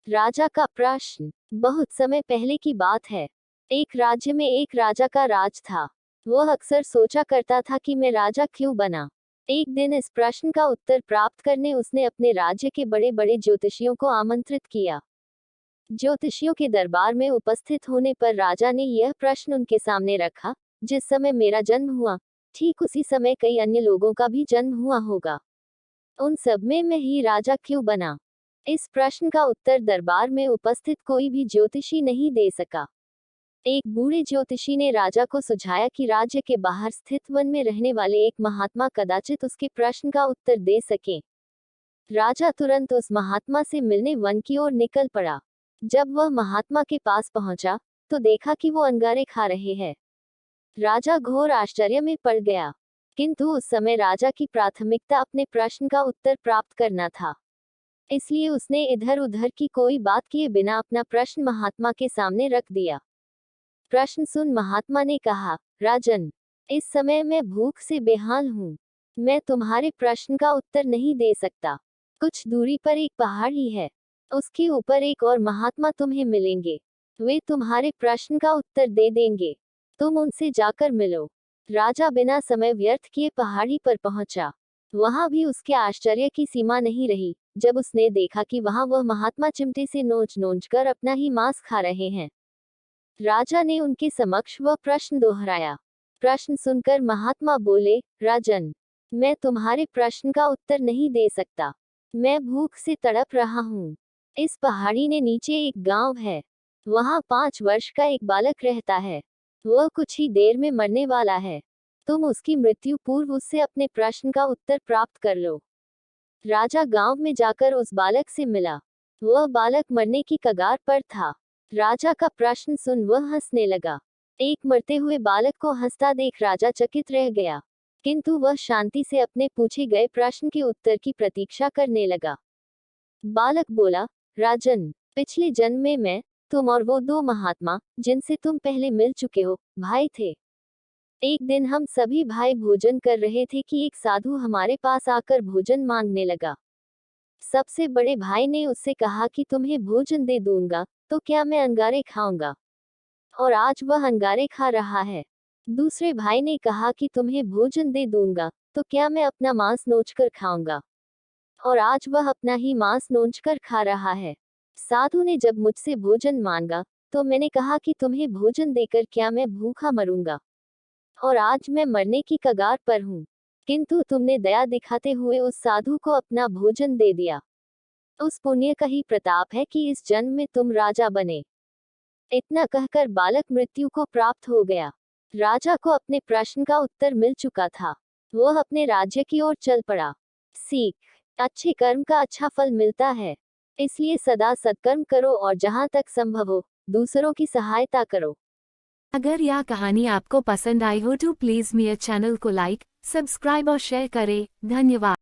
राजा का प्रश्न। बहुत समय पहले की बात है। एक राज्य में एक राजा का राज था। वह अक्सर सोचा करता था कि मैं राजा क्यों बना। एक दिन इस प्रश्न का उत्तर प्राप्त करने उसने अपने राज्य के बड़े बड़े ज्योतिषियों को आमंत्रित किया। ज्योतिषियों के दरबार में उपस्थित होने पर राजा ने यह प्रश्न उनके सामने रखा, जिस समय मेरा जन्म हुआ, ठीक उसी समय कई अन्य लोगों का भी जन्म हुआ होगा। उन सब में मैं ही राजा क्यों बना? इस प्रश्न का उत्तर दरबार में उपस्थित कोई भी ज्योतिषी नहीं दे सका। एक बूढ़े ज्योतिषी ने राजा को सुझाया कि राज्य के बाहर स्थित वन में रहने वाले एक महात्मा कदाचित उसके प्रश्न का उत्तर दे सके। राजा तुरंत उस महात्मा से मिलने वन की ओर निकल पड़ा। जब वह महात्मा के पास पहुंचा, तो देखा कि वो अंगारे खा रहे हैं। राजा घोर आश्चर्य में पड़ गया, किंतु उस समय राजा की प्राथमिकता अपने प्रश्न का उत्तर प्राप्त करना था। इसलिए उसने इधर उधर की कोई बात किए बिना अपना प्रश्न महात्मा के सामने रख दिया। प्रश्न सुन महात्मा ने कहा, राजन, इस समय मैं भूख से बेहाल हूँ। मैं तुम्हारे प्रश्न का उत्तर नहीं दे सकता। कुछ दूरी पर एक पहाड़ी है, उसके ऊपर एक और महात्मा तुम्हें मिलेंगे। वे तुम्हारे प्रश्न का उत्तर दे देंगे। तुम उनसे जाकर मिलो। राजा बिना समय व्यर्थ किए पहाड़ी पर पहुंचा। वहां भी उसके आश्चर्य की सीमा नहीं रही, जब उसने देखा कि वहां वह महात्मा चिमटे से नोच नोच कर अपना ही मांस खा रहे हैं। राजा ने उनके समक्ष वह प्रश्न दोहराया। प्रश्न सुनकर महात्मा बोले, राजन, मैं तुम्हारे प्रश्न का उत्तर नहीं दे सकता। मैं भूख से तड़प रहा हूँ। इस पहाड़ी ने नीचे एक गांव है। वहां 5 वर्ष का एक बालक रहता है। वह कुछ ही देर में मरने वाला है। तुम उसकी मृत्यु पूर्व उससे अपने प्रश्न का उत्तर प्राप्त कर लो। राजा गांव में जाकर उस बालक से मिला। वह बालक मरने की कगार पर था। राजा का प्रश्न सुन वह हंसने लगा। एक मरते हुए बालक को हंसता देख राजा चकित रह गया, किंतु वह शांति से अपने पूछे गए प्रश्न के उत्तर की प्रतीक्षा करने लगा। बालक बोला, राजन, पिछले जन्म में मैं, तुम और वो 2 महात्मा, जिनसे तुम पहले मिल चुके हो, भाई थे। एक दिन हम सभी भाई भोजन कर रहे थे कि एक साधु हमारे पास आकर भोजन मांगने लगा। सबसे बड़े भाई ने उससे कहा कि तुम्हें भोजन दे दूंगा, तो क्या मैं अंगारे खाऊंगा? और आज वह अंगारे खा रहा है। दूसरे भाई ने कहा कि तुम्हें भोजन दे दूंगा, तो क्या मैं अपना मांस नोचकर खाऊंगा? और आज वह अपना ही मांस नोचकर खा रहा है। साधु ने जब मुझसे भोजन मांगा, तो मैंने कहा कि तुम्हें भोजन देकर क्या मैं भूखा मरूंगा? और आज मैं मरने की कगार पर हूँ, किंतु तुमने दया दिखाते हुए उस साधु को अपना भोजन दे दिया। उस पुण्य का ही प्रताप है कि इस जन्म में तुम राजा बने। इतना कहकर बालक मृत्यु को प्राप्त हो गया। राजा को अपने प्रश्न का उत्तर मिल चुका था। वह अपने राज्य की ओर चल पड़ा। सीख, अच्छे कर्म का अच्छा फल मिलता है। इसलिए सदा सत्कर्म करो और जहां तक संभव हो, दूसरों की सहायता करो। अगर यह कहानी आपको पसंद आई हो तो प्लीज़ मेरे चैनल को लाइक, सब्सक्राइब और शेयर करें। धन्यवाद।